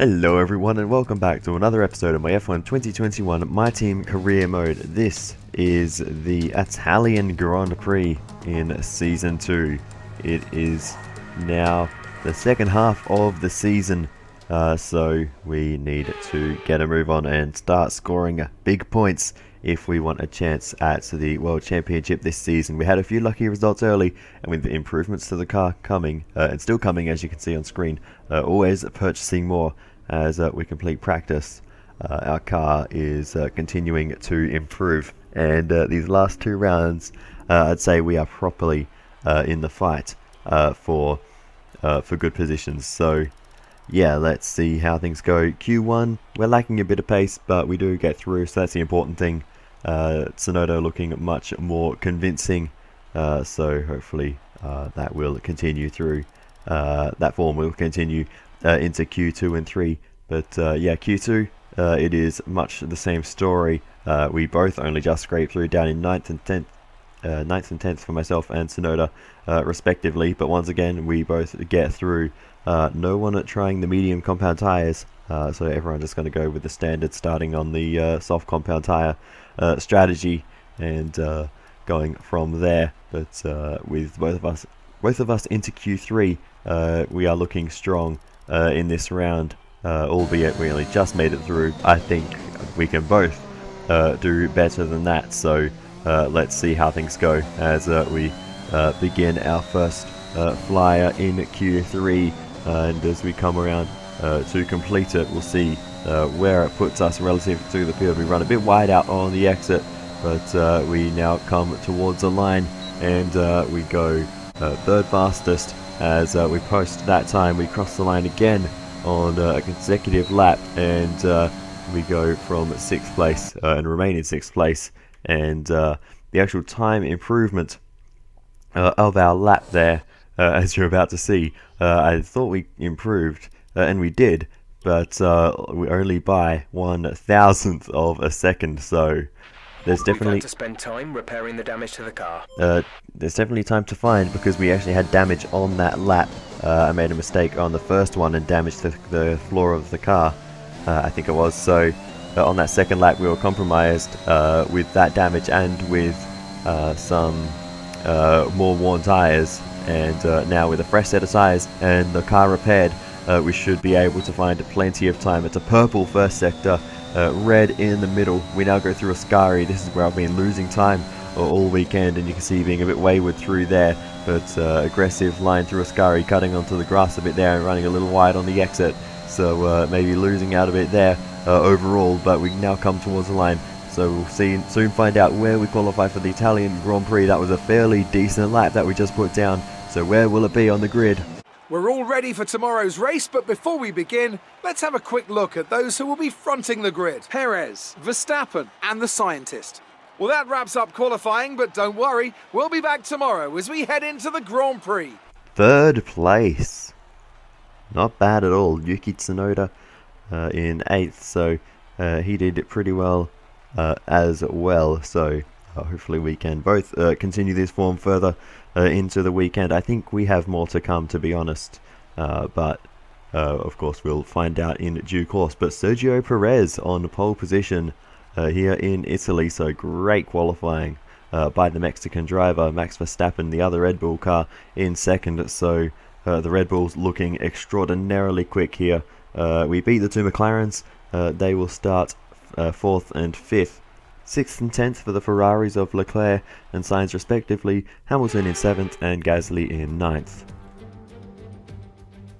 Hello everyone and welcome back to another episode of my F1 2021 My Team Career Mode. This is the Italian Grand Prix in Season 2. It is now the second half of the season, so we need to get a move on and start scoring big points if we want a chance at the World Championship this season. We had a few lucky results early, and with the improvements to the car coming, and still coming as you can see on screen, always purchasing more as we complete practice, our car is continuing to improve. And these last two rounds, I'd say we are properly in the fight for good positions. So yeah, let's see how things go. Q1, we're lacking a bit of pace, but we do get through, so that's the important thing. Tsunoda looking much more convincing, so hopefully that will continue through. That form will continue into Q2 and 3. But yeah, Q2, it is much the same story. We both only just scraped through, down in 9th and 10th for myself and Tsunoda, respectively. But once again, we both get through. No one trying the medium compound tyres, so everyone just going to go with the standard, starting on the soft compound tyre strategy and going from there. But with both of us into Q3, we are looking strong in this round, albeit we only just made it through. I think we can both do better than that, so let's see how things go as we begin our first flyer in Q3, and as we come around to complete it, we'll see where it puts us relative to the field. We run a bit wide out on the exit, but we now come towards the line, and we go third fastest. As we post that time, we cross the line again on a consecutive lap, and we go from 6th place and remain in 6th place. And the actual time improvement of our lap there, as you're about to see, I thought we improved, and we did, but we only by 1/1000th of a second. So there's definitely to spend time repairing the damage to the car. There's definitely time to find, because we actually had damage on that lap. I made a mistake on the first one and damaged the floor of the car, I think it was. So on that second lap, we were compromised with that damage and with some more worn tyres. And now with a fresh set of tyres and the car repaired, we should be able to find plenty of time. It's a purple first sector, red in the middle. We now go through Ascari. This is where I've been losing time all weekend, and you can see being a bit wayward through there, but aggressive line through Ascari, cutting onto the grass a bit there and running a little wide on the exit, so maybe losing out a bit there overall. But we now come towards the line, so we'll soon find out where we qualify for the Italian Grand Prix. That was a fairly decent lap that we just put down, so where will it be on the grid? We're all ready for tomorrow's race, but before we begin, let's have a quick look at those who will be fronting the grid. Perez, Verstappen, and the scientist. Well, that wraps up qualifying, but don't worry, we'll be back tomorrow as we head into the Grand Prix. Third place. Not bad at all. Yuki Tsunoda in 8th, so he did pretty well as well. So hopefully we can both continue this form further into the weekend. I think we have more to come, to be honest, but of course we'll find out in due course. But Sergio Perez on pole position here in Italy, so great qualifying by the Mexican driver. Max Verstappen, the other Red Bull car, in 2nd, so the Red Bulls looking extraordinarily quick here. We beat the two McLarens. They will start 4th and 5th. 6th and 10th for the Ferraris of LECLERC and SAINZ respectively, Hamilton in 7th and Gasly in 9th.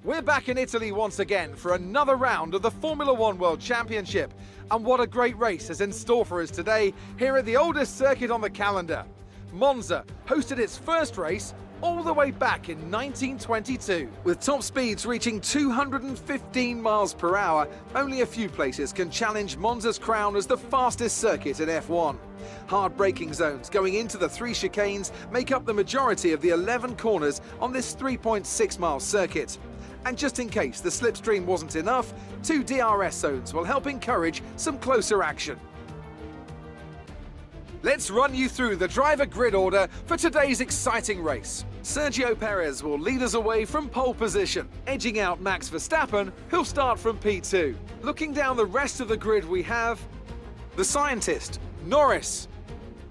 We're back in Italy once again for another round of the Formula One World Championship. And what a great race is in store for us today here at the oldest circuit on the calendar. Monza hosted its first race all the way back in 1922. With top speeds reaching 215 miles per hour, only a few places can challenge Monza's crown as the fastest circuit in F1. Hard braking zones going into the 3 chicanes make up the majority of the 11 corners on this 3.6 mile circuit. And just in case the slipstream wasn't enough, 2 DRS zones will help encourage some closer action. Let's run you through the driver grid order for today's exciting race. Sergio Perez will lead us away from pole position, edging out Max Verstappen, who'll start from P2. Looking down the rest of the grid, we have the scientist, Norris,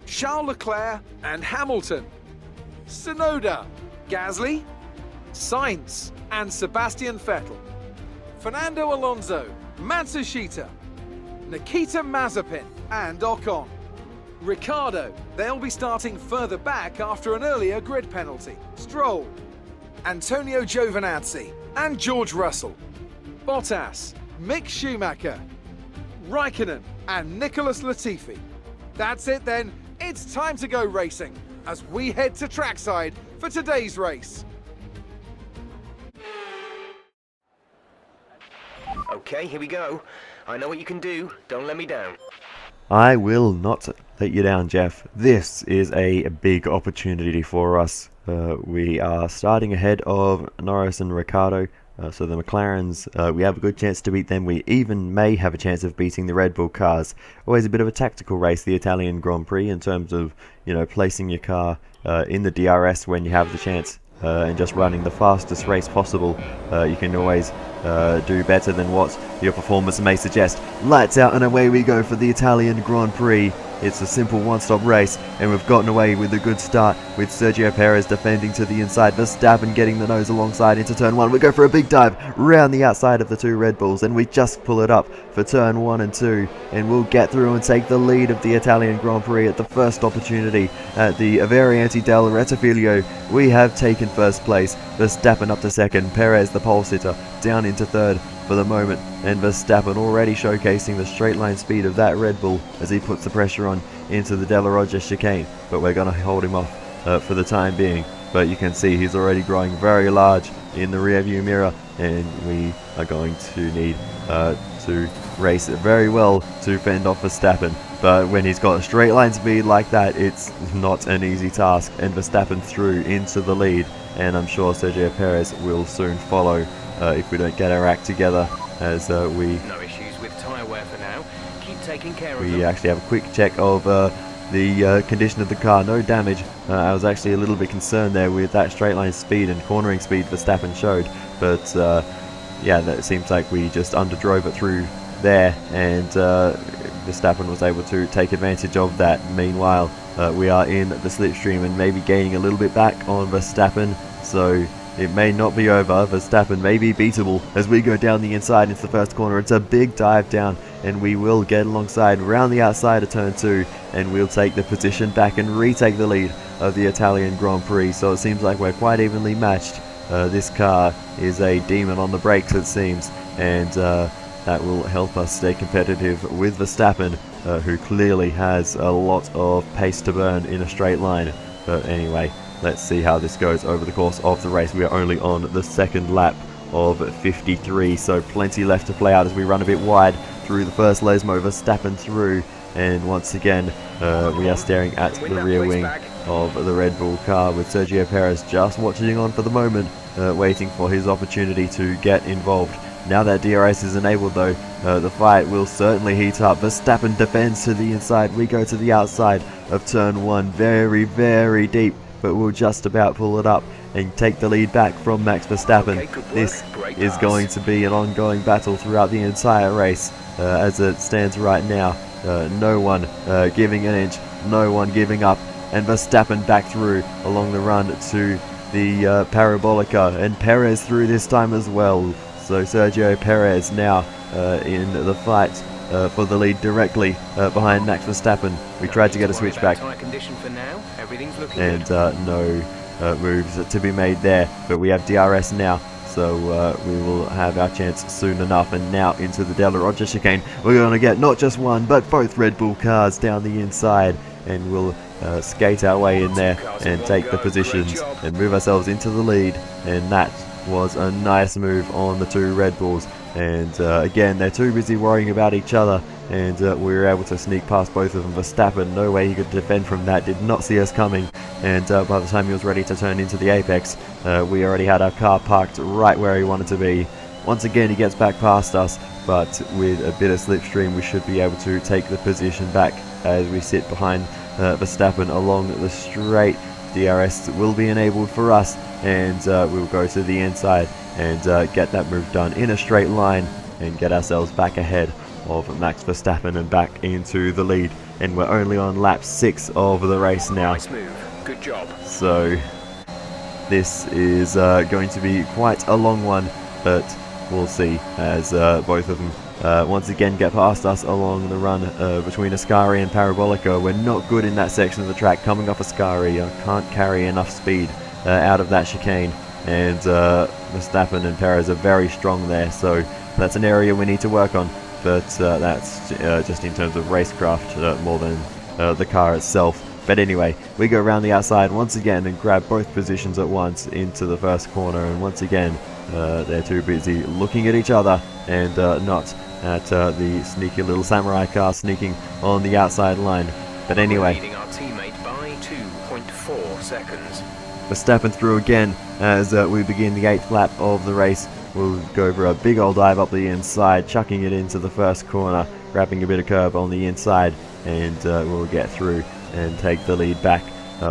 Charles Leclerc and Hamilton, Tsunoda, Gasly, Sainz and Sebastian Vettel, Fernando Alonso, Matsushita, Nikita Mazepin and Ocon. Ricciardo, they'll be starting further back after an earlier grid penalty. Stroll, Antonio Giovinazzi and George Russell, Bottas, Mick Schumacher, Raikkonen and Nicholas Latifi. That's it then, it's time to go racing as we head to trackside for today's race. Okay, here we go. I know what you can do. Don't let me down. I will not let you down, Jeff. This is a big opportunity for us. We are starting ahead of Norris and Ricciardo, so the McLarens, we have a good chance to beat them. We even may have a chance of beating the Red Bull cars. Always a bit of a tactical race, the Italian Grand Prix, in terms of, you know, placing your car in the DRS when you have the chance. And just running the fastest race possible. You can always do better than what your performance may suggest. Lights out and away we go for the Italian Grand Prix. It's a simple one-stop race, and we've gotten away with a good start with Sergio Perez defending to the inside, Verstappen getting the nose alongside into turn 1. We go for a big dive round the outside of the two Red Bulls, and we just pull it up for turn 1 and 2, and we'll get through and take the lead of the Italian Grand Prix at the first opportunity at the Variante del Rettifiglio. We have taken first place, Verstappen up to second, Perez the pole sitter down into third for the moment, and Verstappen already showcasing the straight line speed of that Red Bull as he puts the pressure on into the Della Roggia chicane, but we're going to hold him off for the time being. But you can see he's already growing very large in the rear view mirror, and we are going to need to race it very well to fend off Verstappen. But when he's got a straight line speed like that, it's not an easy task, and Verstappen through into the lead, and I'm sure Sergio Perez will soon follow if we don't get our act together, as we... No issues with tyre wear for now. Keep taking care of them. We actually have a quick check of the condition of the car. No damage. I was actually a little bit concerned there with that straight line speed and cornering speed Verstappen showed, but yeah, that seems like we just underdrove it through there, and Verstappen was able to take advantage of that. Meanwhile, we are in the slipstream and maybe gaining a little bit back on Verstappen, so it may not be over. Verstappen may be beatable as we go down the inside into the first corner. It's a big dive down, and we will get alongside round the outside of turn 2, and we'll take the position back and retake the lead of the Italian Grand Prix. So it seems like we're quite evenly matched. This car is a demon on the brakes, it seems, and that will help us stay competitive with Verstappen, who clearly has a lot of pace to burn in a straight line. But anyway, let's see how this goes over the course of the race. We are only on the second lap of 53, so plenty left to play out as we run a bit wide through the first Lesmo. Verstappen through, and once again we are staring at the rear wing of the Red Bull car with Sergio Perez just watching on for the moment, waiting for his opportunity to get involved. Now that DRS is enabled though, the fight will certainly heat up. Verstappen defends to the inside. We go to the outside of turn 1, very, very deep, but we'll just about pull it up and take the lead back from Max Verstappen. This is going to be an ongoing battle throughout the entire race as it stands right now. No one giving an inch, no one giving up, and Verstappen back through along the run to the Parabolica, and Perez through this time as well. So Sergio Perez now in the fight for the lead directly behind Max Verstappen. We tried to get a switch back, and no moves to be made there, but we have DRS now, so we will have our chance soon enough. And now into the Della Roggia chicane, we're going to get not just one but both Red Bull cars down the inside, and we'll skate our way in there and take the positions and move ourselves into the lead. And that was a nice move on the two Red Bulls, and again they're too busy worrying about each other, and we were able to sneak past both of them. Verstappen, no way he could defend from that, did not see us coming, and by the time he was ready to turn into the apex, we already had our car parked right where he wanted to be. Once again he gets back past us, but with a bit of slipstream we should be able to take the position back as we sit behind Verstappen along the straight DRS will be enabled for us, and we'll go to the inside and get that move done in a straight line and get ourselves back ahead of Max Verstappen and back into the lead. And we're only on lap 6 of the race now. Nice move. Good job. So this is going to be quite a long one, but we'll see as both of them once again get past us along the run between Ascari and Parabolica. We're not good in that section of the track. Coming off Ascari, I can't carry enough speed out of that chicane, and Verstappen and Perez are very strong there, so that's an area we need to work on. But that's just in terms of racecraft more than the car itself. But anyway, we go around the outside once again and grab both positions at once into the first corner, and once again they're too busy looking at each other and not at the sneaky little samurai car sneaking on the outside line. But anyway, leading our teammate by 2.4 seconds. Verstappen through again as we begin the 8th lap of the race. We'll go for a big old dive up the inside, chucking it into the first corner, grabbing a bit of curb on the inside, and we'll get through and take the lead back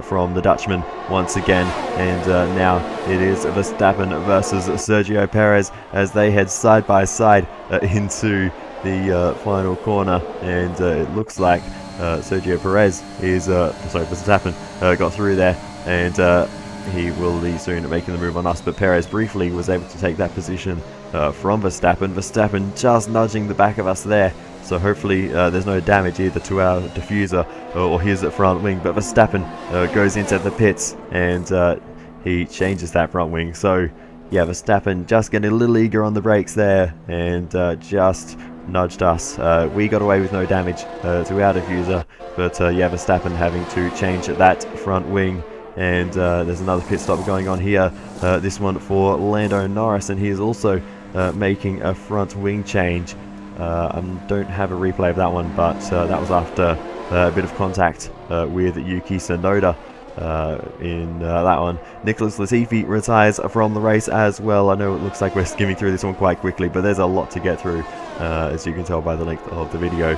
from the Dutchman once again. And now it is Verstappen versus Sergio Perez as they head side by side into the final corner, and it looks like Sergio Perez is Verstappen got through there, and he will be soon making the move on us, but Perez briefly was able to take that position from Verstappen. Verstappen just nudging the back of us there, so hopefully there's no damage either to our diffuser or his front wing. But Verstappen goes into the pits, and he changes that front wing. So yeah, Verstappen just getting a little eager on the brakes there, and just nudged us. We got away with no damage to our diffuser, but yeah, Verstappen having to change that front wing. And there's another pit stop going on here, this one for Lando Norris, and he is also making a front wing change. I don't have a replay of that one, but that was after a bit of contact with Yuki Tsunoda in that one. Nicholas Latifi retires from the race as well. I know it looks like we're skimming through this one quite quickly, but there's a lot to get through, as you can tell by the length of the video.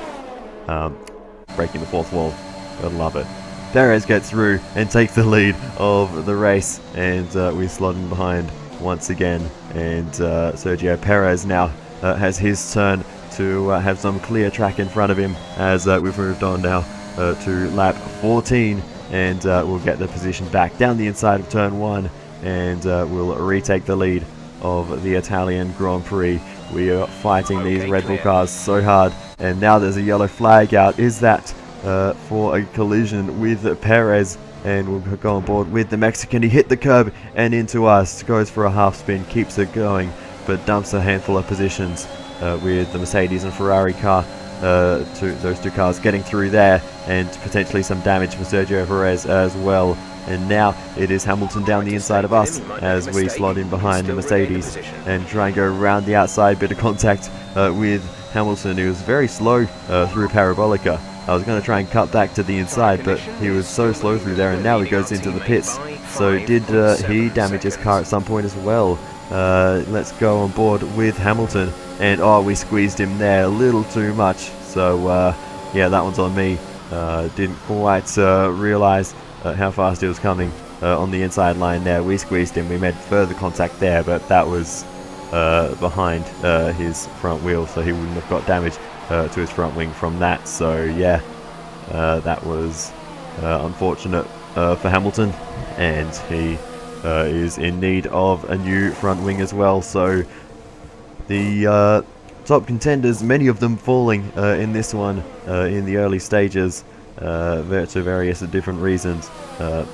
Breaking the fourth wall, gotta love it. Perez gets through and takes the lead of the race, and we slot in behind once again. And Sergio Perez now has his turn to have some clear track in front of him as we've moved on now to lap 14, and we'll get the position back down the inside of turn 1, and we'll retake the lead of the Italian Grand Prix. We are fighting these Red Bull cars so hard, and now there's a yellow flag out. Is that for a collision with Perez? And we'll go on board with the Mexican. He hit the curb and into us, goes for a half spin, keeps it going, but dumps a handful of positions with the Mercedes and Ferrari car. Those two cars getting through there, and potentially some damage for Sergio Perez as well. And now it is Hamilton down the inside of us as we slot in behind the Mercedes and try and go around the outside. Bit of contact with Hamilton, who was very slow through Parabolica. I was going to try and cut back to the inside, but he was so slow through there, and now he goes into the pits. So did he damage his car at some point as well? Let's go on board with Hamilton, and oh, we squeezed him there a little too much. So yeah, that one's on me. Didn't quite realise how fast he was coming on the inside line there. We squeezed him, we made further contact there, but that was behind his front wheel, so he wouldn't have got damage to his front wing from that. So yeah, that was unfortunate for Hamilton, and he is in need of a new front wing as well. So the top contenders, many of them falling in this one in the early stages to various different reasons.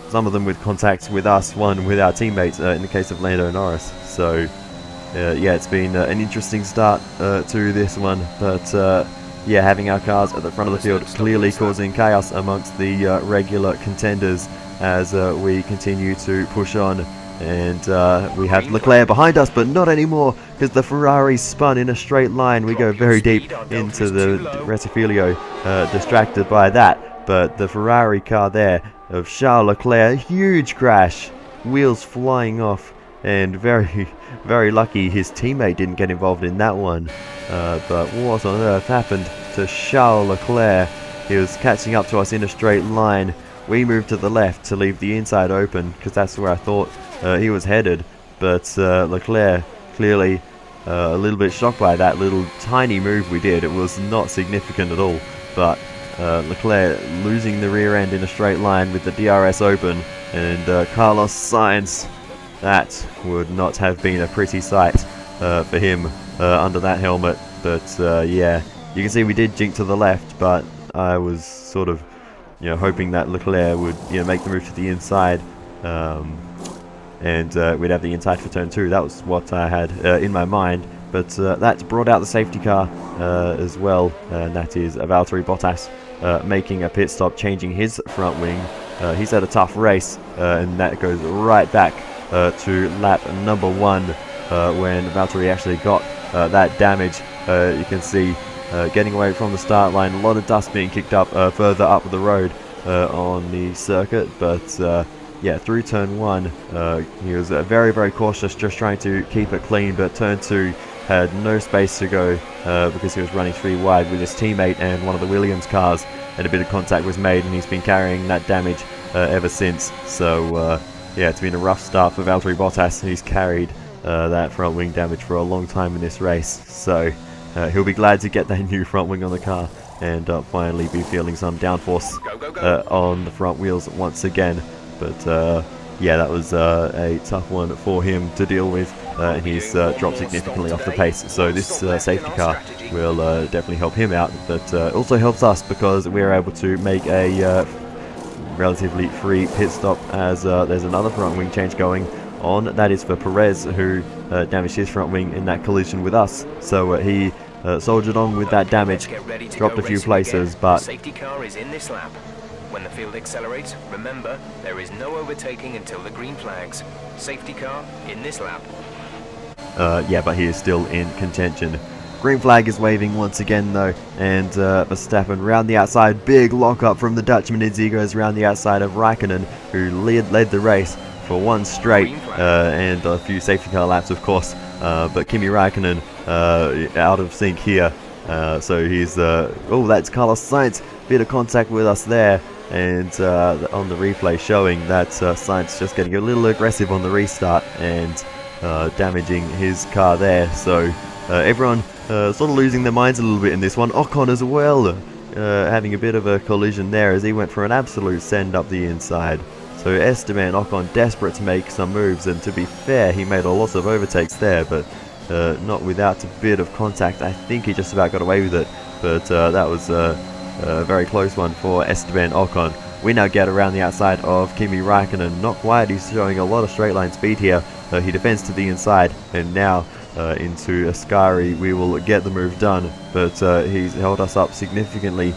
Some of them with contacts with us, one with our teammates in the case of Lando Norris. So yeah, it's been an interesting start to this one, but yeah, having our cars at the front of the field clearly causing chaos amongst the regular contenders as we continue to push on. And we have Leclerc behind us, but not anymore, because the Ferrari spun in a straight line. We go very deep into the Rettifilio, distracted by that. But the Ferrari car there of Charles Leclerc, huge crash, wheels flying off, and very lucky his teammate didn't get involved in that one. But what on earth happened to Charles Leclerc? He was catching up to us in a straight line we moved to the left to leave the inside open because that's where I thought he was headed. But Leclerc clearly a little bit shocked by that little tiny move we did. It was not significant at all, but Leclerc losing the rear end in a straight line with the DRS open, and Carlos Sainz, that would not have been a pretty sight for him under that helmet. But yeah, you can see we did jink to the left, but I was sort of hoping that Leclerc would make the move to the inside, and we'd have the inside for turn 2. That was what I had in my mind. But that brought out the safety car as well, and that is Valtteri Bottas making a pit stop, changing his front wing. He's had a tough race, and that goes right back to lap number 1 when Valtteri actually got that damage. You can see getting away from the start line, a lot of dust being kicked up further up the road on the circuit, but yeah, through turn 1 he was very, very cautious, just trying to keep it clean, but turn 2 had no space to go because he was running 3 wide with his teammate and one of the Williams cars, and a bit of contact was made, and he's been carrying that damage ever since. So yeah, it's been a rough start for Valtteri Bottas. He's carried that front wing damage for a long time in this race, so he'll be glad to get that new front wing on the car and finally be feeling some downforce on the front wheels once again. But yeah, that was a tough one for him to deal with, and he's dropped significantly off the pace. So this safety car will definitely help him out, but also helps us because we're able to make a relatively free pit stop, as there's another front wing change going on. That is for Perez, who damaged his front wing in that collision with us. So he soldiered on with that damage, dropped a few places, but safety car is in this lap. When the field accelerates, remember, there is no overtaking until the green flags. Safety car in this lap. Yeah, but he is still in contention. Green flag is waving once again though, and Verstappen round the outside. Big lock-up from the Dutchman as he goes round the outside of Raikkonen, who led the race for one straight, and a few safety car laps of course, but Kimi RAIKKONen out of sync here. So he's, oh, that's Carlos Sainz, bit of contact with us there, and on the replay showing that Sainz just getting a little aggressive on the restart and damaging his car there. So everyone sort of losing their minds a little bit in this one. Ocon as well, having a bit of a collision there as he went for an absolute send up the inside. So Esteban Ocon desperate to make some moves, and to be fair, he made a lot of overtakes there, but not without a bit of contact. I think he just about got away with it, but that was a very close one for Esteban Ocon. We now get around the outside of Kimi Raikkonen. Not quite, he's showing a lot of straight line speed here. He defends to the inside, and now into Ascari we will get the move done, but he's held us up significantly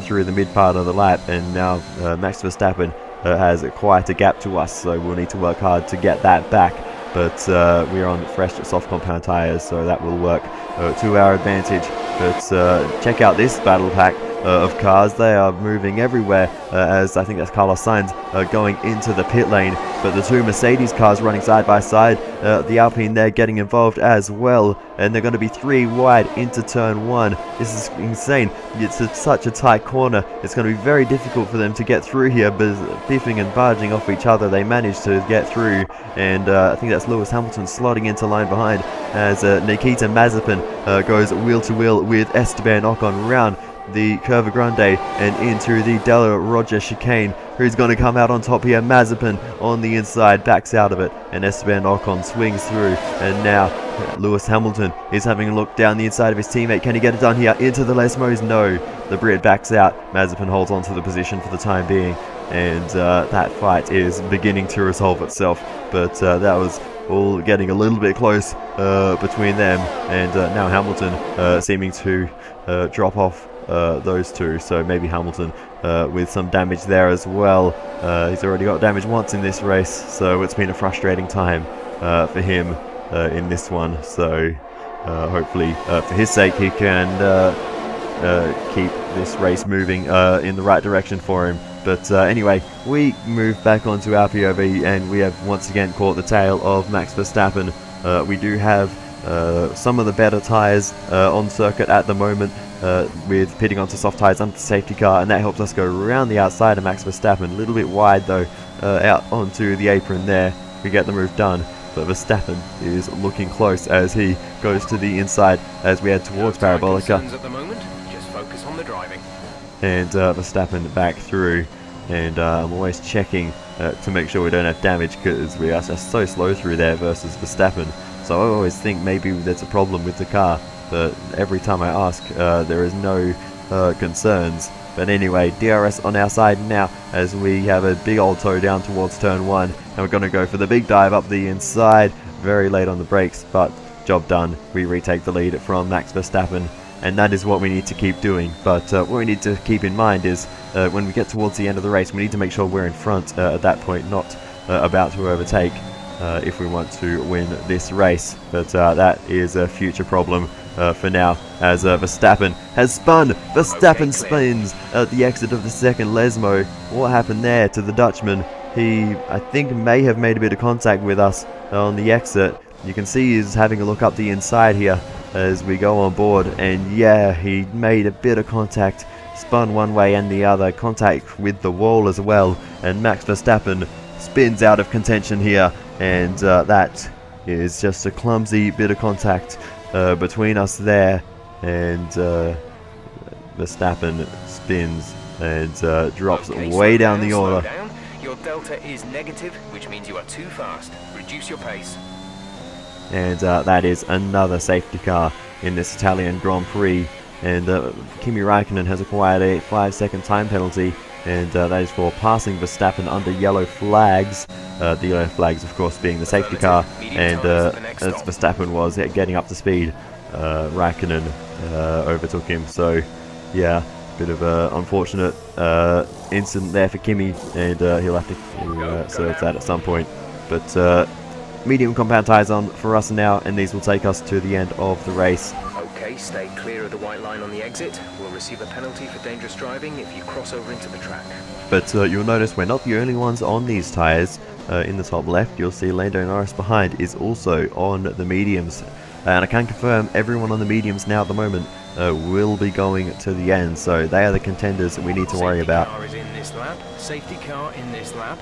through the mid part of the lap, and now Max Verstappen has quite a gap to us, so we'll need to work hard to get that back. But we're on fresh soft compound tyres, so that will work to our advantage. But check out this battle pack of cars. They are moving everywhere, as I think that's Carlos Sainz going into the pit lane, but the two Mercedes cars running side by side, the Alpine there getting involved as well, and they're going to be 3 wide into turn 1. This is insane. It's such a tight corner, it's going to be very difficult for them to get through here, but biffing and barging off each other, they managed to get through, and I think that's Lewis Hamilton slotting into line behind as Nikita Mazepin goes wheel to wheel with Esteban Ocon round the Curva Grande and into the Della Roger chicane. Who's going to come out on top here? Mazepin on the inside, backs out of it, and Esteban Ocon swings through, and now Lewis Hamilton is having a look down the inside of his teammate. Can he get it done here into the Lesmos? No, the Brit backs out. Mazepin holds on to the position for the time being, and that fight is beginning to resolve itself, but that was all getting a little bit close between them, and now Hamilton seeming to drop off those two, so maybe Hamilton with some damage there as well. He's already got damage once in this race, so it's been a frustrating time for him in this one. So hopefully for his sake he can keep this race moving in the right direction for him. But anyway, we move back onto our POV, and we have once again caught the tail of Max Verstappen. We do have some of the better tyres on circuit at the moment, with pitting onto soft tyres under the safety car, and that helps us go around the outside of Max Verstappen. A little bit wide though, out onto the apron there. We get the move done, but Verstappen is looking close as he goes to the inside as we head towards Parabolica. At the moment, just focus on the driving. And Verstappen back through, and I'm always checking to make sure we don't have damage, because we are just so slow through there versus Verstappen. So I always think maybe there's a problem with the car, but every time I ask, there is no concerns. But anyway, DRS on our side now as we have a big old toe down towards turn 1, and we're going to go for the big dive up the inside. Very late on the brakes, but job done. We retake the lead from Max Verstappen, and that is what we need to keep doing. But what we need to keep in mind is when we get towards the end of the race, we need to make sure we're in front at that point, not about to overtake, if we want to win this race. But that is a future problem for now, as Verstappen has spun. Verstappen spins at the exit of the second Lesmo. What happened there to the Dutchman? He, I think, may have made a bit of contact with us on the exit. You can see he's having a look up the inside here as we go on board, and yeah, he made a bit of contact, spun one way and the other, contact with the wall as well, and Max Verstappen spins out of contention here, and that is just a clumsy bit of contact between us there, and Verstappen spins and drops way down the order. Your delta is negative, which means you are too fast. Reduce your pace. And that is another safety car in this Italian Grand Prix, and Kimi RAIKKONEN has acquired a 5-second time penalty, and that is for passing Verstappen under yellow flags. The yellow flags, of course, being the safety car, and as Verstappen was getting up to speed, RAIKKONEN overtook him. So yeah, bit of an unfortunate incident there for Kimi, and he'll have to serve that at some point. But medium compound tyres on for us now, and these will take us to the end of the race. Okay, stay clear of the white line on the exit. We'll receive a penalty for dangerous driving if you cross over into the track. But you'll notice we're not the only ones on these tyres. In the top left, you'll see Lando Norris behind is also on the mediums. And I can confirm everyone on the mediums now at the moment will be going to the end. So they are the contenders that we need to worry about. Safety car is in this lap. Safety car in this lap.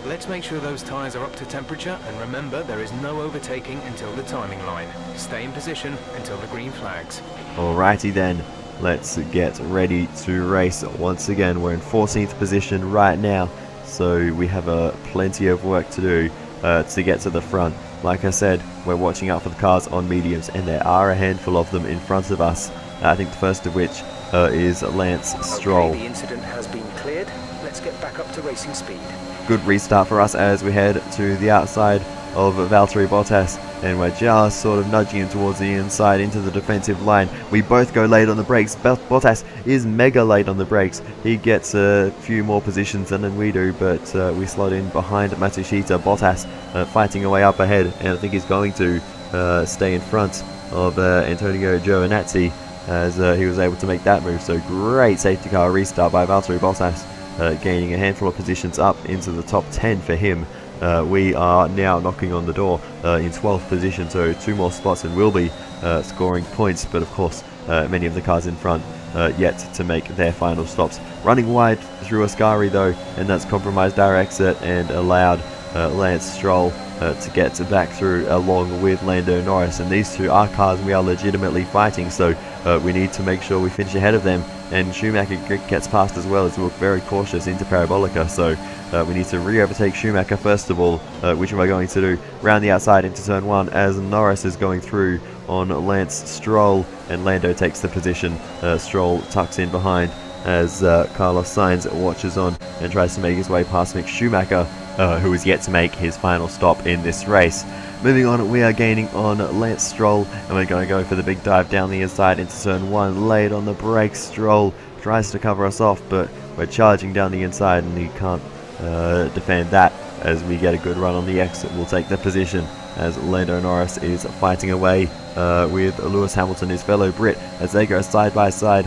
Let's make sure those tyres are up to temperature, and remember, there is no overtaking until the timing line. Stay in position until the green flags. Alrighty then, let's get ready to race. Once again, we're in 14th position right now, so we have plenty of work to do to get to the front. Like I said, we're watching out for the cars on mediums, and there are a handful of them in front of us. I think the first of which is Lance Stroll. Okay, the incident has been cleared. Let's get back up to racing speed. Good restart for us as we head to the outside of Valtteri Bottas, and we're just sort of nudging him towards the inside into the defensive line. We both go late on the brakes. Bottas is mega late on the brakes. He gets a few more positions than we do, but we slot in behind Matsushita. Bottas fighting away up ahead, and I think he's going to stay in front of Antonio Giovinazzi as he was able to make that move. So great safety car restart by Valtteri Bottas, gaining a handful of positions up into the top 10 for him. We are now knocking on the door in 12th position, so 2 more spots and we'll be scoring points. But of course, many of the cars in front yet to make their final stops. Running wide through Ascari though, and that's compromised our exit and allowed Lance Stroll to get back through along with Lando Norris. And these two are cars we are legitimately fighting, so we need to make sure we finish ahead of them. And Schumacher gets past as well as we look very cautious into Parabolica, so we need to re-overtake Schumacher first of all, which we're going to do. Round the outside into turn 1 as Norris is going through on Lance Stroll, and Lando takes the position. Stroll tucks in behind as Carlos Sainz watches on and tries to make his way past Mick Schumacher, who is yet to make his final stop in this race. Moving on, we are gaining on Lance Stroll, and we're going to go for the big dive down the inside into turn 1. Late on the brakes, Stroll tries to cover us off, but we're charging down the inside and he can't defend that. As we get a good run on the exit, we'll take the position as Lando Norris is fighting away with Lewis Hamilton, his fellow Brit, as they go side by side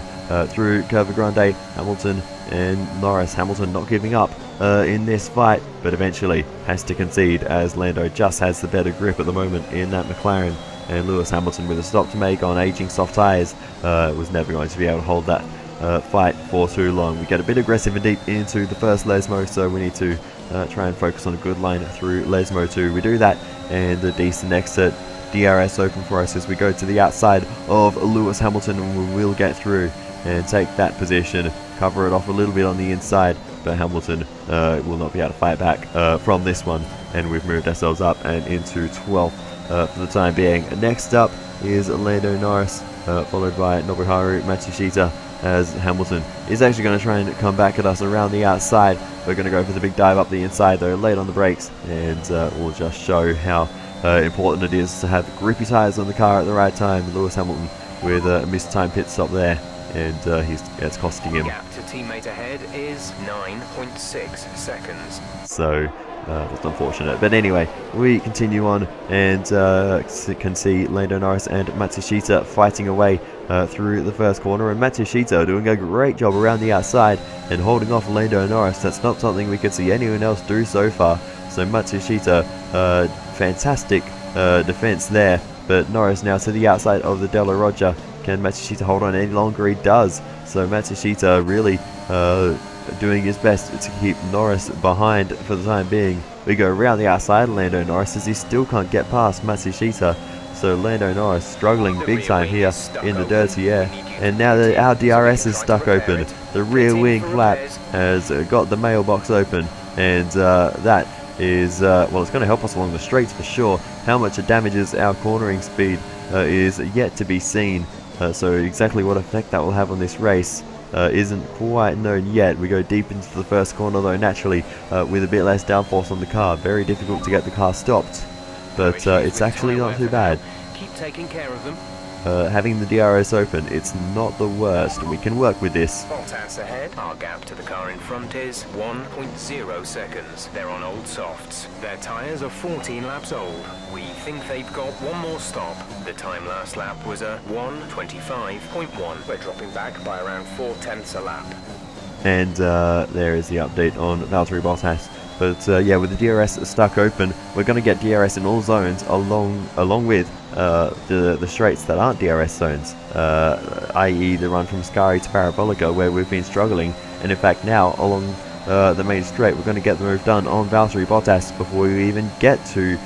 through Curva Grande. Hamilton and Norris. Hamilton not giving up in this fight, but eventually has to concede as Lando just has the better grip at the moment in that McLaren. and Lewis Hamilton with a stop to make on aging soft tyres was never going to be able to hold that fight for too long. We get a bit aggressive and deep into the first Lesmo, so we need to try and focus on a good line through Lesmo 2. We do that, and a decent exit. DRS open for us as we go to the outside of Lewis Hamilton, and we will get through and take that position, cover it off a little bit on the inside, but Hamilton will not be able to fight back from this one, and we've moved ourselves up and into 12th for the time being. Next up is Lando Norris, followed by Nobuharu Matsushita, as Hamilton is actually going to try and come back at us around the outside. We're going to go for the big dive up the inside though, late on the brakes, and we'll just show how important it is to have grippy tyres on the car at the right time. Lewis Hamilton with a mistimed pit stop there, and it's costing him. Gap to teammate ahead is 9.6 seconds. So that's unfortunate. But anyway, we continue on and can see Lando Norris and Matsushita fighting away through the first corner, and Matsushita doing a great job around the outside and holding off Lando Norris. That's not something we could see anyone else do so far. So Matsushita, fantastic defense there, but Norris now to the outside of the Della Roggia. Can Matsushita hold on any longer? He does. So Matsushita really doing his best to keep Norris behind for the time being. We go around the outside Lando Norris as he still can't get past Matsushita. So Lando Norris struggling big time here in the dirty air. And now that our DRS is stuck open, the rear wing flap has got the mailbox open, and that is, well, it's going to help us along the straights for sure. How much it damages our cornering speed is yet to be seen. So exactly what effect that will have on this race isn't quite known yet. We go deep into the first corner though, naturally, with a bit less downforce on the car. Very difficult to get the car stopped, but it's actually not too bad. Keep taking care of them. Having the DRS open, it's not the worst. We can work with this. Bottas ahead. Our gap to the car in front is 1.0 seconds. They're on old softs. Their tyres are 14 laps old. We think they've got one more stop. The time last lap was a 1:25.1. We're dropping back by around 4/10 a lap. And there is the update on Valtteri Bottas. But yeah, with the DRS stuck open, we're going to get DRS in all zones along with the straights that aren't DRS zones, i.e. the run from Scari to Parabolica, where we've been struggling. And in fact now, along the main straight, we're going to get the move done on Valtteri Bottas before we even get to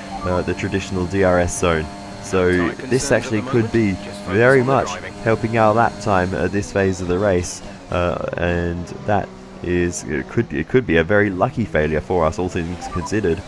the traditional DRS zone. So this actually could be very much helping our lap time at this phase of the race, and that is it could be a very lucky failure for us, all things considered.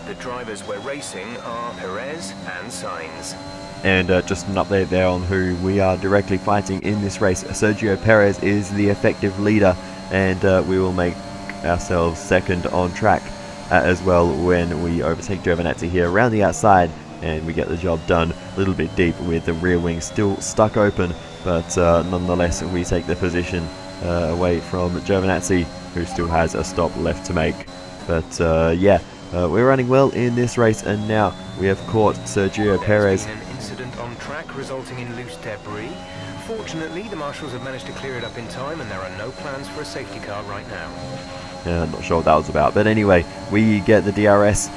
The drivers we're racing are Perez and Sainz. And just an update there on who we are directly fighting in this race. Sergio Perez is the effective leader, and we will make ourselves second on track as well when we overtake Giovinazzi here around the outside, and we get the job done a little bit deep with the rear wing still stuck open, but nonetheless we take the position away from Giovinazzi, who still has a stop left to make. But yeah, we're running well in this race, and now we have caught Sergio Perez. There's been an incident on track resulting in loose debris. Fortunately, the marshals have managed to clear it up in time, and there are no plans for a safety car right now. I'm not sure what that was about, but anyway, we get the DRS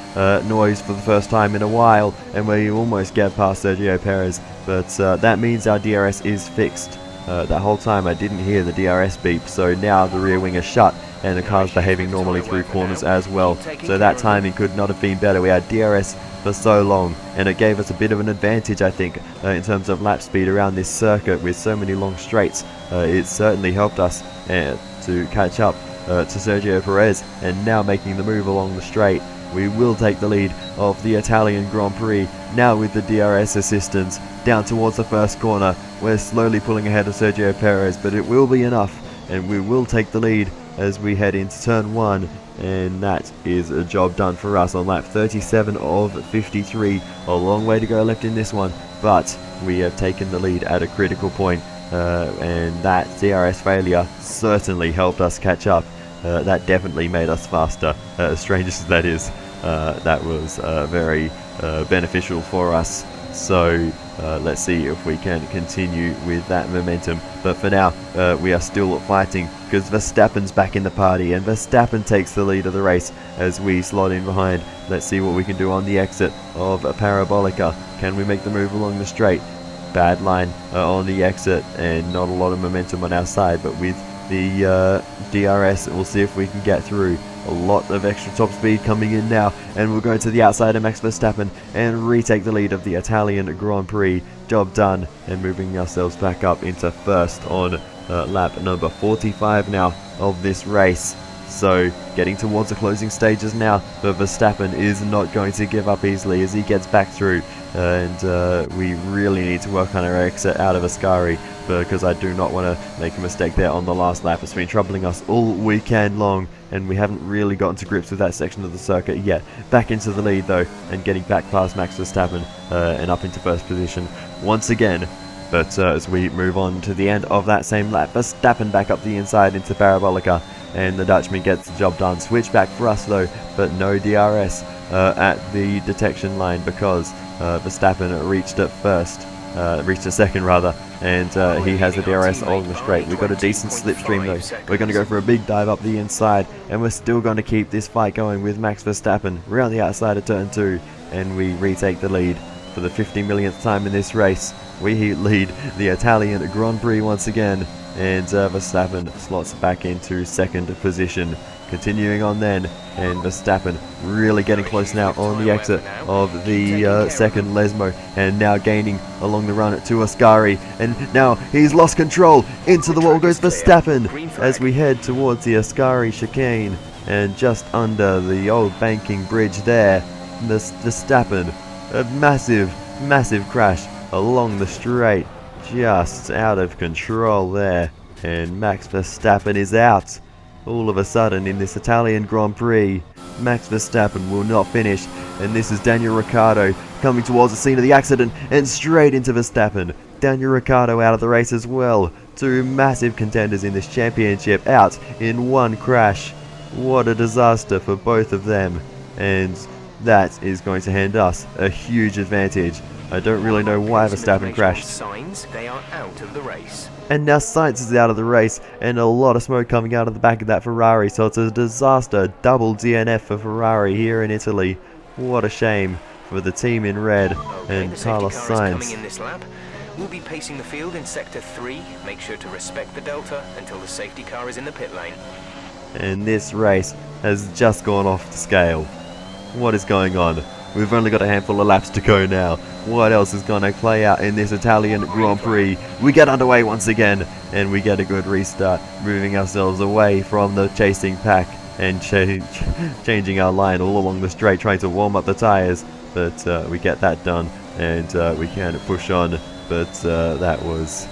noise for the first time in a while, and we almost get past Sergio Perez, but that means our DRS is fixed. That whole time I didn't hear the DRS beep, so now the rear wing is shut and the car's behaving normally through corners as well. So that timing could not have been better. We had DRS for so long, and it gave us a bit of an advantage, I think, in terms of lap speed around this circuit with so many long straights. It certainly helped us to catch up to Sergio Perez, and now making the move along the straight, we will take the lead of the Italian Grand Prix, now with the DRS assistance, down towards the first corner. We're slowly pulling ahead of Sergio Perez, but it will be enough, and we will take the lead as we head into turn 1, and that is a job done for us on lap 37 of 53. A long way to go left in this one, but we have taken the lead at a critical point, and that DRS failure certainly helped us catch up. That definitely made us faster, as strange as that is. That was very beneficial for us. So let's see if we can continue with that momentum. But for now, we are still fighting because Verstappen's back in the party, and Verstappen takes the lead of the race as we slot in behind. Let's see what we can do on the exit of Parabolica. Can we make the move along the straight? Bad line on the exit, and not a lot of momentum on our side, but with the DRS, we'll see if we can get through. A lot of extra top speed coming in now, and we'll go to the outside of Max Verstappen and retake the lead of the Italian Grand Prix. Job done, and moving ourselves back up into first on lap number 45 now of this race. So getting towards the closing stages now, but Verstappen is not going to give up easily as he gets back through, and we really need to work on our exit out of Ascari, because I do not want to make a mistake there on the last lap. It's been troubling us all weekend long, and we haven't really gotten to grips with that section of the circuit yet. Back into the lead though, and getting back past Max Verstappen and up into first position once again. But as we move on to the end of that same lap, Verstappen back up the inside into Parabolica, and the Dutchman gets the job done. Switch back for us though, but no DRS at the detection line, because Verstappen reached it second rather, and he has a DRS along the straight. We've got a decent slipstream though. We're going to go for a big dive up the inside, and we're still going to keep this fight going with Max Verstappen around the outside of turn 2, and we retake the lead for the 50 millionth time in this race. We lead the Italian Grand Prix once again, and Verstappen slots back into second position. Continuing on then, and Verstappen really getting close now on the exit of the second Lesmo, and now gaining along the run to Ascari, and now he's lost control. Into the wall goes Verstappen as we head towards the Ascari chicane, and just under the old banking bridge there, Verstappen, a massive crash along the straight, just out of control there, and Max Verstappen is out. All of a sudden in this Italian Grand Prix, Max Verstappen will not finish, and this is Daniel Ricciardo coming towards the scene of the accident and straight into Verstappen. Daniel Ricciardo out of the race as well. Two massive contenders in this championship out in one crash. What a disaster for both of them, and that is going to hand us a huge advantage. I don't really know why Verstappen crashed. SAINZ, they are out of the race. And now SAINZ is out of the race, and a lot of smoke coming out of the back of that Ferrari, so it's a disaster. Double DNF for Ferrari here in Italy. What a shame for the team in red and Carlos Sainz. Coming in this lap. We'll be pacing the field in sector 3. Make sure to respect the delta until the safety car is in the pit lane. And this race has just gone off the scale. What is going on? We've only got a handful of laps to go now. What else is going to play out in this Italian Grand Prix? We get underway once again, and we get a good restart, moving ourselves away from the chasing pack and changing our line all along the straight, trying to warm up the tyres. But we get that done, and we can push on. But that was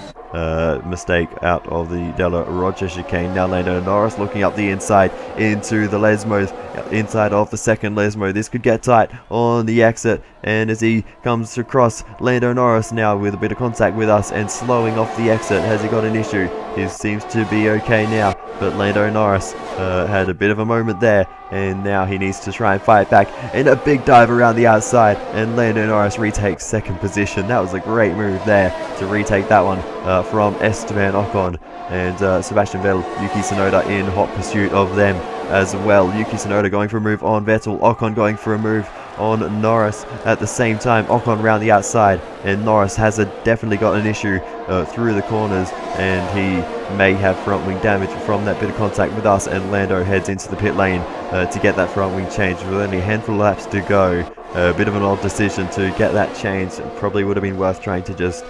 mistake out of the Della Rocha chicane. Now Lando Norris looking up the inside into the Lesmo, inside of the second Lesmo. This could get tight on the exit, and as he comes across, Lando Norris now with a bit of contact with us and slowing off the exit. Has he got an issue? He seems to be okay now, but Lando Norris had a bit of a moment there, and now he needs to try and fight back, and a big dive around the outside, and Lando Norris retakes second position. That was a great move there to retake that one from Esteban Ocon, and Sebastian Vettel, Yuki Tsunoda in hot pursuit of them as well. Yuki Tsunoda going for a move on Vettel, Ocon going for a move on Norris at the same time. Ocon around the outside, and Norris has definitely got an issue through the corners, and he may have front wing damage from that bit of contact with us, and Lando heads into the pit lane to get that front wing changed with only a handful of laps to go. A bit of an odd decision to get that changed. Probably would have been worth trying to just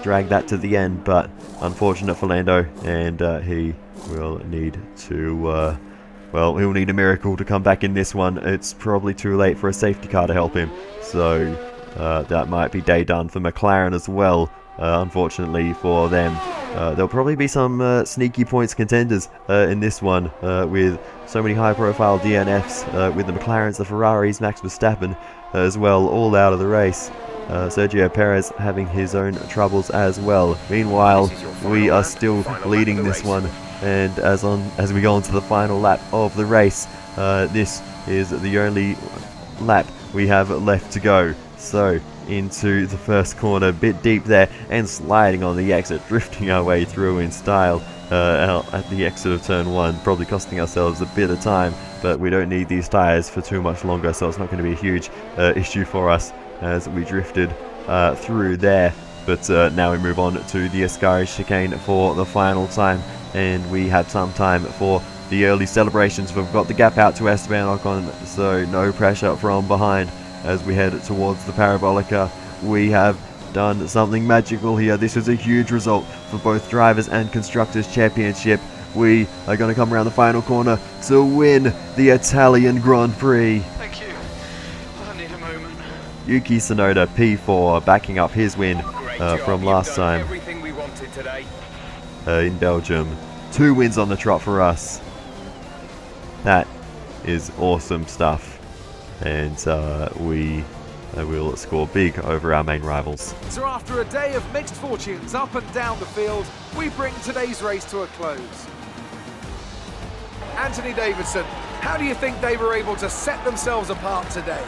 drag that to the end, but unfortunate for Lando, and he will need to well, he'll need a miracle to come back in this one. It's probably too late for a safety car to help him, so that might be day done for McLaren as well, unfortunately for them. There'll probably be some sneaky points contenders in this one, with so many high-profile DNFs, with the McLarens, the Ferraris, Max Verstappen as well, all out of the race. Sergio Perez having his own troubles as well. Meanwhile, we are still leading this one, and as we go on to the final lap of the race, this is the only lap we have left to go. So into the first corner, a bit deep there, and sliding on the exit, drifting our way through in style out at the exit of turn 1, probably costing ourselves a bit of time, but we don't need these tyres for too much longer, so it's not going to be a huge issue for us as we drifted through there. But now we move on to the Ascari chicane for the final time, and we have some time for the early celebrations. We've got the gap out to Esteban Ocon, so no pressure from behind as we head towards the Parabolica. We have done something magical here. This is a huge result for both Drivers and Constructors Championship. We are going to come around the final corner to win the Italian Grand Prix. Thank you. I need a moment. Yuki Tsunoda, P4, backing up his win from last time everything we wanted today. in Belgium. 2 wins on the trot for us. That is awesome stuff, and we will score big over our main rivals. So after a day of mixed fortunes up and down the field, we bring today's race to a close. Anthony Davidson, how do you think they were able to set themselves apart today?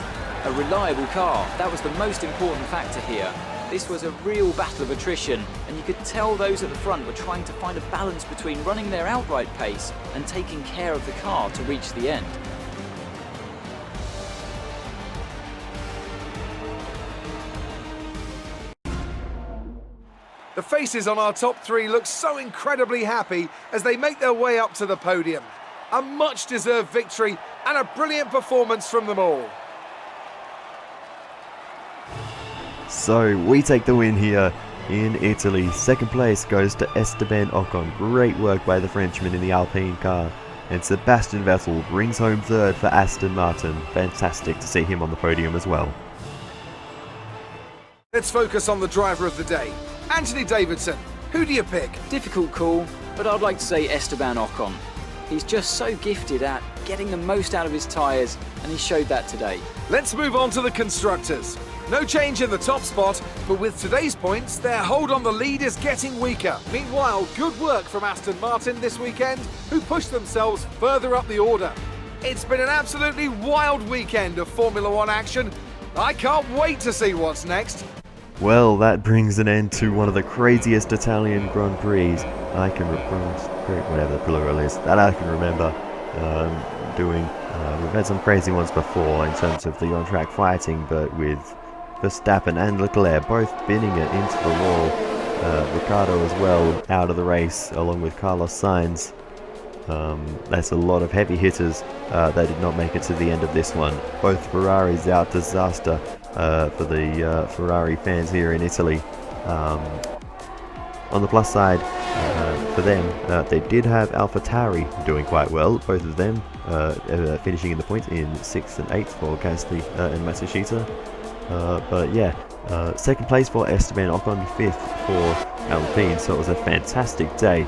A reliable car, that was the most important factor here. This was a real battle of attrition, and you could tell those at the front were trying to find a balance between running their outright pace and taking care of the car to reach the end. The faces on our top 3 look so incredibly happy as they make their way up to the podium. A much-deserved victory and a brilliant performance from them all. So we take the win here in Italy. Second place goes to Esteban Ocon. Great work by the Frenchman in the Alpine car. And Sebastian Vettel brings home 3rd for Aston Martin. Fantastic to see him on the podium as well. Let's focus on the driver of the day. Anthony Davidson, who do you pick? Difficult call, but I'd like to say Esteban Ocon. He's just so gifted at getting the most out of his tyres, and he showed that today. Let's move on to the constructors. No change in the top spot, but with today's points, their hold on the lead is getting weaker. Meanwhile, good work from Aston Martin this weekend, who pushed themselves further up the order. It's been an absolutely wild weekend of Formula One action. I can't wait to see what's next. Well, that brings an end to one of the craziest Italian Grand Prix I can whatever the plural is, that I can remember doing. We've had some crazy ones before in terms of the on-track fighting, but with Verstappen and Leclerc both binning it into the wall. Ricciardo as well out of the race, along with Carlos Sainz. That's a lot of heavy hitters that did not make it to the end of this one. Both Ferraris out, disaster for the Ferrari fans here in Italy. On the plus side, for them, they did have AlphaTauri doing quite well, both of them finishing in the points in 6th and 8th for Gasly and Matsushita. But yeah, 2nd place for Esteban Ocon, 5th for Alpine, so it was a fantastic day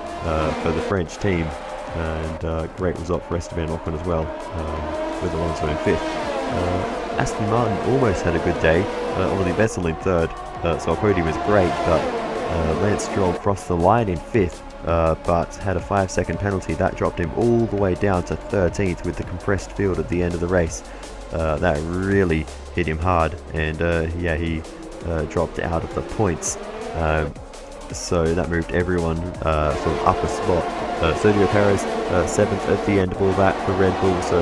for the French team, and great result for Esteban Ocon as well, with Alonso in 5th. Aston Martin almost had a good day, only Vettel in 3rd, so our podium was great, but Lance Stroll crossed the line in 5th, but had a 5-second penalty. That dropped him all the way down to 13th with the compressed field at the end of the race. That really hit him hard, and yeah, he dropped out of the points. So that moved everyone sort of up a spot. Sergio Perez 7th at the end of all that for Red Bull, so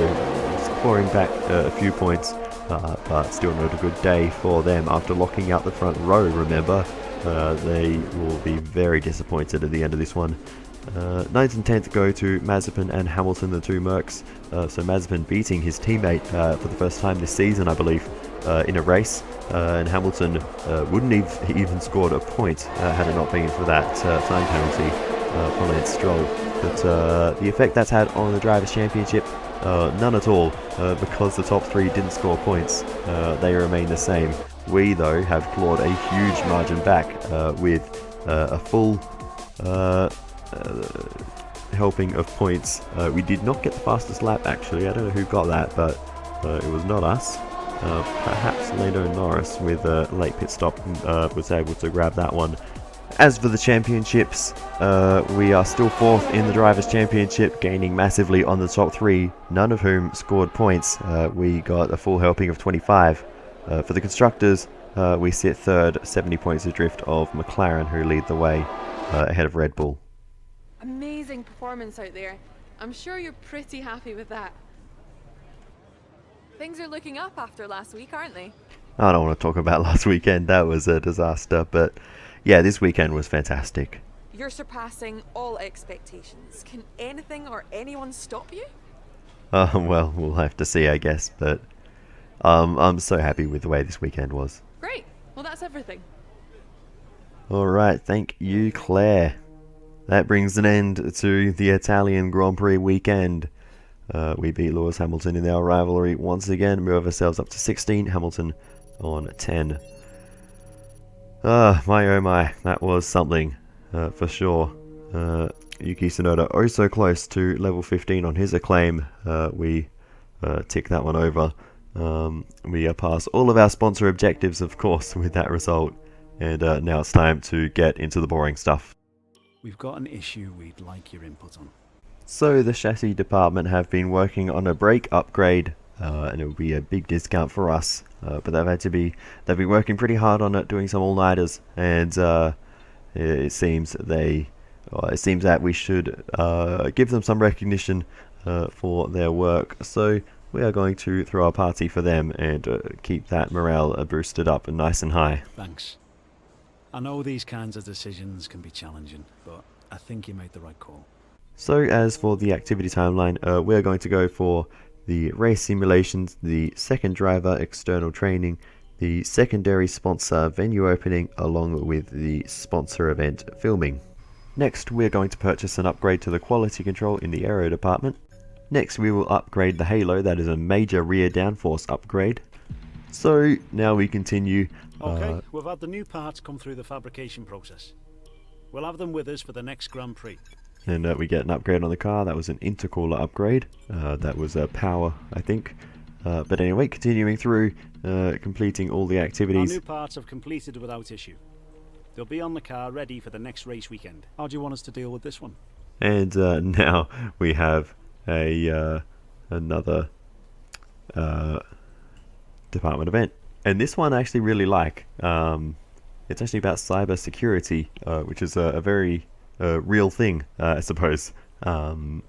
scoring back a few points, but still not a good day for them after locking out the front row, remember. They will be very disappointed at the end of this one. 9th and 10th go to Mazepin and Hamilton, the 2 Mercs. So Mazepin beating his teammate for the first time this season, I believe, in a race. And Hamilton wouldn't have even scored a point had it not been for that time penalty for Lance Stroll. But the effect that's had on the Drivers' Championship, none at all, because the top 3 didn't score points. They remain the same. We, though, have clawed a huge margin back with a full helping of points. We did not get the fastest lap, actually. I don't know who got that, but it was not us. Perhaps Lando Norris with a late pit stop was able to grab that one. As for the championships, we are still 4th in the Drivers' Championship, gaining massively on the top 3, none of whom scored points. We got a full helping of 25. For the Constructors, we sit third, 70 points adrift of McLaren, who lead the way ahead of Red Bull. Amazing performance out there. I'm sure you're pretty happy with that. Things are looking up after last week, aren't they? I don't want to talk about last weekend, that was a disaster, but yeah, this weekend was fantastic. You're surpassing all expectations. Can anything or anyone stop you? Well, we'll have to see, I guess, but I'm so happy with the way this weekend was. Great. Well, that's everything. Alright, thank you, Claire. That brings an end to the Italian Grand Prix weekend. We beat Lewis Hamilton in our rivalry once again, move ourselves up to 16, Hamilton on 10. My oh my, that was something, for sure. Yuki Tsunoda oh so close to level 15 on his acclaim. We tick that one over. We pass all of our sponsor objectives, of course, with that result. And now it's time to get into the boring stuff. We've got an issue we'd like your input on. So the chassis department have been working on a brake upgrade, and it will be a big discount for us. But they've been working pretty hard on it, doing some all-nighters, and it seems that we should give them some recognition for their work. So we are going to throw a party for them and keep that morale boosted up and nice and high. Thanks. I know these kinds of decisions can be challenging, but I think you made the right call. So as for the activity timeline, we're going to go for the race simulations, the second driver external training, the secondary sponsor venue opening, along with the sponsor event filming. Next, we're going to purchase an upgrade to the quality control in the aero department. Next, we will upgrade the halo, that is a major rear downforce upgrade. So now we continue. Okay, we've had the new parts come through the fabrication process. We'll have them with us for the next Grand Prix. And we get an upgrade on the car. That was an intercooler upgrade. That was power, I think. But anyway, continuing through, completing all the activities. Our new parts have completed without issue. They'll be on the car ready for the next race weekend. How do you want us to deal with this one? And now we have another department event. And this one I actually really like. It's actually about cyber security, which is a very real thing, I suppose. So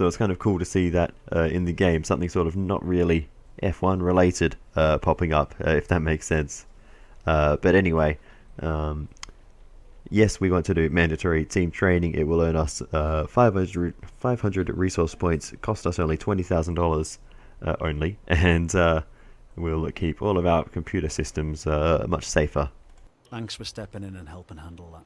it's kind of cool to see that in the game, something sort of not really F1 related popping up, if that makes sense. But anyway, yes, we want to do mandatory team training. It will earn us 500 resource points. It cost us only $20,000 only, and we'll keep all of our computer systems much safer. Thanks for stepping in and helping handle that.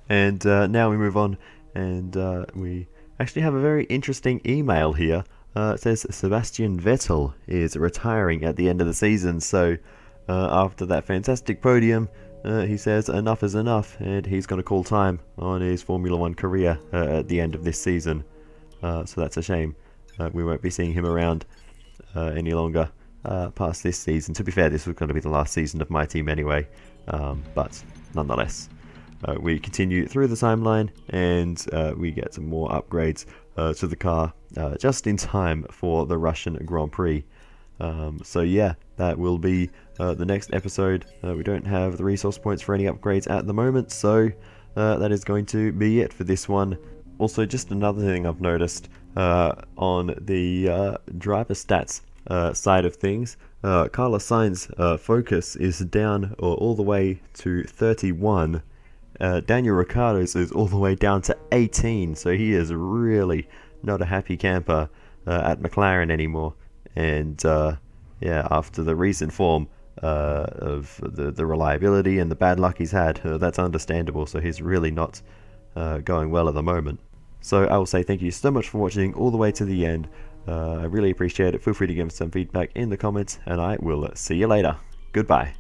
And now we move on, and we actually have a very interesting email here. It says Sebastian Vettel is retiring at the end of the season, so after that fantastic podium, he says enough is enough, and he's going to call time on his Formula 1 career at the end of this season. So that's a shame. We won't be seeing him around any longer past this season. To be fair, this was going to be the last season of my team anyway, but nonetheless. We continue through the timeline, and we get some more upgrades to the car just in time for the Russian Grand Prix. So yeah, that will be the next episode. We don't have the resource points for any upgrades at the moment, so that is going to be it for this one. Also, just another thing I've noticed on the driver stats side of things, Carlos Sainz focus is down all the way to 31. Daniel Ricciardo's is all the way down to 18, so he is really not a happy camper at McLaren anymore. And yeah, after the recent form of the reliability and the bad luck he's had, that's understandable. So he's really not going well at the moment. So I will say thank you so much for watching all the way to the end. I really appreciate it. Feel free to give us some feedback in the comments, and I will see you later. Goodbye.